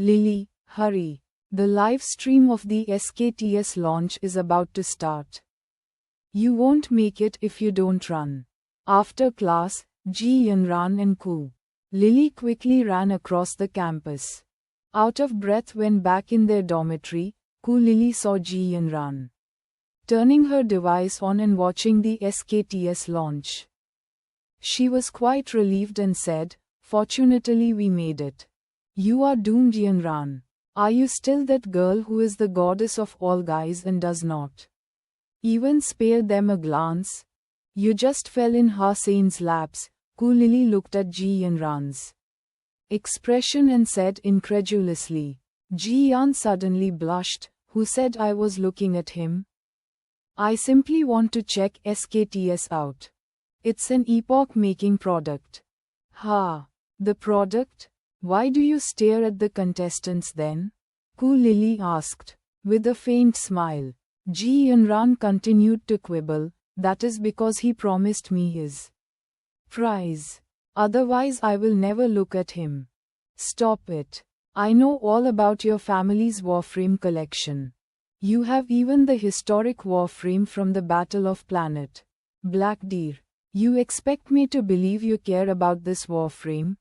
Lily, hurry. The live stream of the SKTS launch is about to start. You won't make it if you don't run. After class, Ji-yeon and Koo. Lily quickly ran across the campus. Out of breath when back in their dormitory, Lily saw Ji-yeon turning her device on and watching the SKTS launch. She was quite relieved and said, "Fortunately we made it." "You are doomed, Yeon. Are you still that girl who is the goddess of all guys and does not even spare them a glance? You just fell in Hasain's laps." Lily looked at Ji-yeon's expression and said incredulously. Ji-yeon suddenly blushed. "Who said I was looking at him? I simply want to check SKTS out. It's an epoch-making product." "Ha! The product? Why do you stare at the contestants then?" Lily asked. With a faint smile. Ji-yeon continued to quibble. "That is because he promised me his prize. Otherwise I will never look at him." "Stop it. I know all about your family's Warframe collection. You have even the historic Warframe from the Battle of Planet Black Deer. You expect me to believe you care about this Warframe?"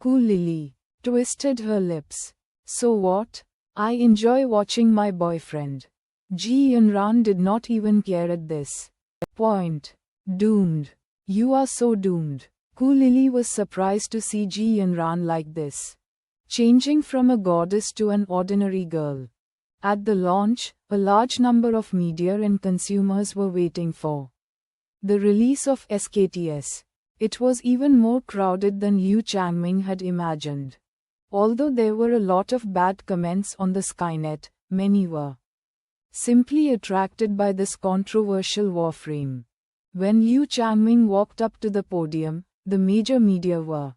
Lily twisted her lips. "So what? I enjoy watching my boyfriend." Ji-yeon did not even care at this point. "Doomed. You are so doomed." Lily was surprised to see Ji-yeon like this, changing from a goddess to an ordinary girl. At the launch, a large number of media and consumers were waiting for the release of SKTS. It was even more crowded than Liu Changming had imagined. Although there were a lot of bad comments on the Skynet, many were simply attracted by this controversial Warframe. When Liu Changming walked up to the podium, the major media were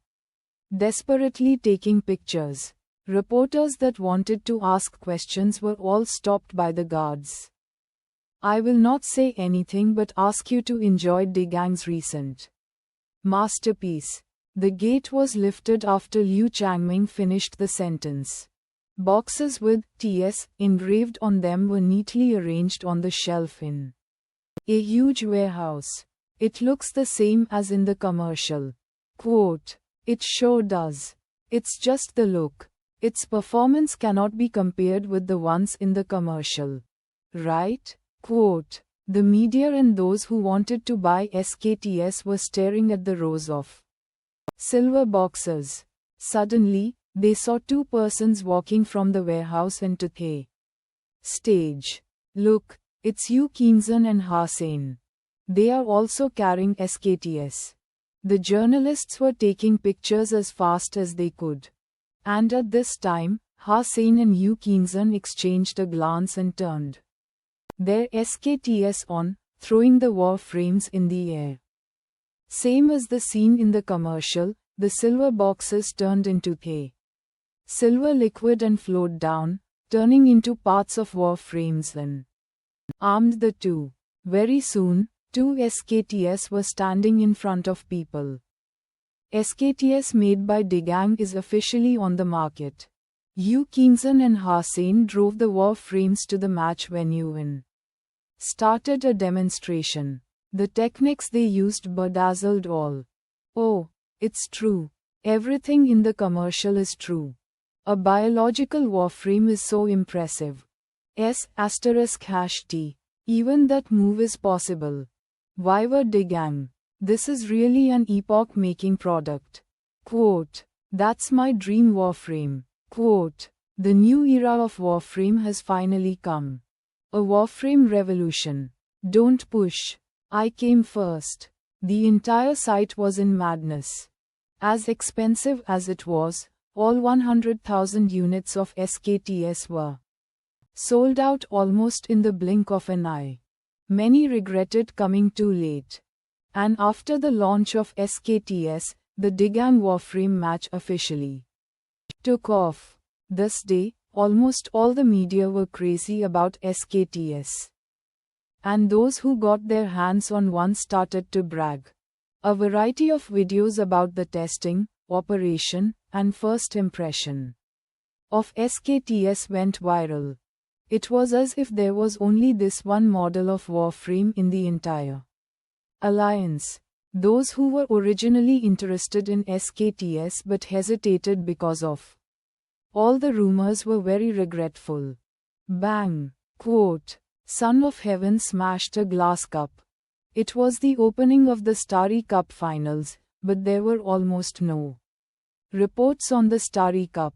desperately taking pictures. Reporters that wanted to ask questions were all stopped by the guards. "I will not say anything but ask you to enjoy Digang's recent masterpiece." The gate was lifted after Liu Changming finished the sentence. Boxes with "TS" engraved on them were neatly arranged on the shelf in a huge warehouse. "It looks the same as in the commercial." Quote, "It sure does. It's just the look. Its performance cannot be compared with the ones in the commercial. Right?" Quote, "The media and those who wanted to buy SKTS were staring at the rows of silver boxes. Suddenly, they saw two persons walking from the warehouse into the stage. "Look, it's Yoo Kim-sun and Hasain. They are also carrying SKTS." The journalists were taking pictures as fast as they could. And at this time, Hasain and Yoo Kim-sun exchanged a glance and turned their SKTS on, throwing the Warframes in the air. Same as the scene in the commercial, the silver boxes turned into the silver liquid and flowed down, turning into parts of Warframes and armed the two. Very soon, two SKTS were standing in front of people. SKTS made by Digang is officially on the market. Yoo Kim-sun and Hasain drove the Warframes to the match venue and started a demonstration. The techniques they used bedazzled all. "Oh, it's true. Everything in the commercial is true. A biological Warframe is so impressive. ****. Even that move is possible. Viva Digang. This is really an epoch-making product." Quote, "That's my dream Warframe." Quote, "The new era of Warframe has finally come. A Warframe revolution. Don't push. I came first." The entire site was in madness. As expensive as it was, all 100,000 units of SKTS were sold out almost in the blink of an eye. Many regretted coming too late. And after the launch of SKTS, the Digang Warframe match officially took off. This day, almost all the media were crazy about SKTS. And those who got their hands on one started to brag. A variety of videos about the testing, operation, and first impression of SKTS went viral. It was as if there was only this one model of Warframe in the entire alliance. Those who were originally interested in SKTS but hesitated because of all the rumors were very regretful. Bang! Quote, Son of Heaven smashed a glass cup. It was the opening of the Starry Cup finals, but there were almost no reports on the Starry Cup.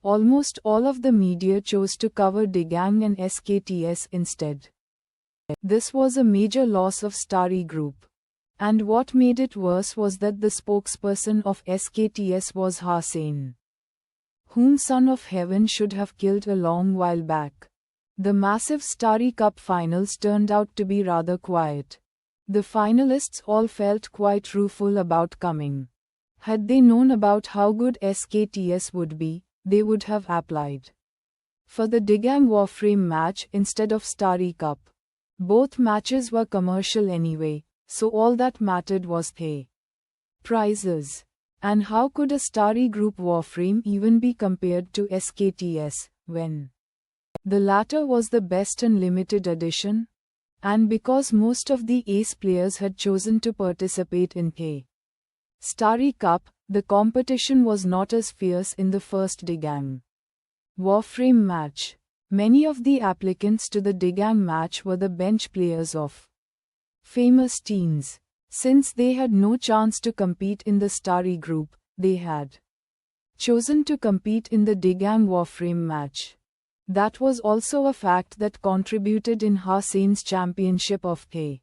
Almost all of the media chose to cover Digang and SKTS instead. This was a major loss of Starry Group. And what made it worse was that the spokesperson of SKTS was Hussein, whom Son of Heaven should have killed a long while back. The massive Starry Cup finals turned out to be rather quiet. The finalists all felt quite rueful about coming. Had they known about how good SKTS would be, they would have applied for the Digang Warframe match instead of Starry Cup. Both matches were commercial anyway, so all that mattered was the prizes. And how could a Starry Group Warframe even be compared to SKTS, when the latter was the best and limited edition? And because most of the ace players had chosen to participate in the Starry Cup, the competition was not as fierce in the first Digang Warframe match. Many of the applicants to the Digang match were the bench players of famous teams. Since they had no chance to compete in the Starry Group, they had chosen to compete in the Digang Warframe match. That was also a fact that contributed in Hussein's championship of the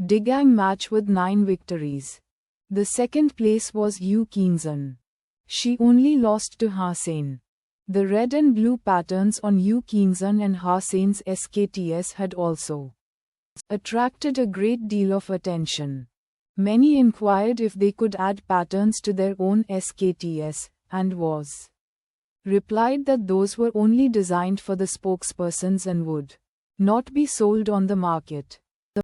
Digang match with 9 victories. The second place was Yu Qingzhen. She only lost to Hussein. The red and blue patterns on Yu Qingzhen and Hussein's SKTS had also attracted a great deal of attention. Many inquired if they could add patterns to their own SKTS, and was replied that those were only designed for the spokespersons and would not be sold on the market.